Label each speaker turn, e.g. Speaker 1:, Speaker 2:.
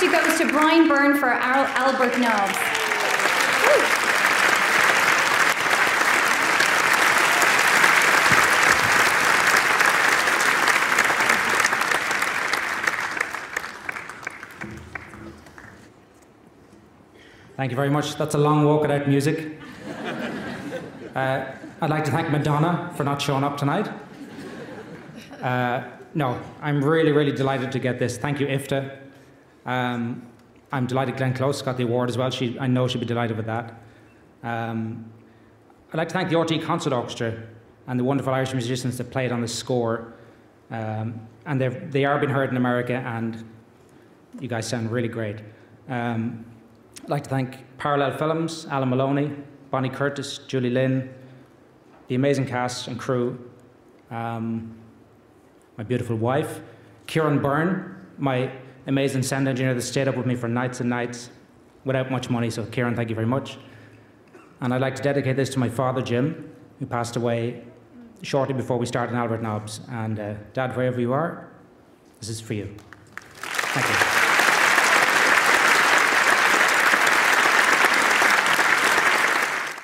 Speaker 1: actually goes to Byrne for Albert Nobbs.
Speaker 2: Thank you very much. That's a long walk without music. I'd like to thank Madonna for not showing up tonight. No, I'm really, really delighted to get this. Thank you, IFTA. I'm delighted Glenn Close got the award as well. I know she'd be delighted with that. I'd like to thank the RT Concert Orchestra and the wonderful Irish musicians that played on the score. And they are being heard in America, and you guys sound really great. I'd like to thank Parallel Films, Alan Maloney, Bonnie Curtis, Julie Lynn, the amazing cast and crew, my beautiful wife, Kieran Byrne, my amazing sound engineer that stayed up with me for nights and nights without much money, so Kieran, thank you very much. And I'd like to dedicate this to my father, Jim, who passed away shortly before we started in Albert Nobbs. And Dad, wherever you are, this is for you. Thank you.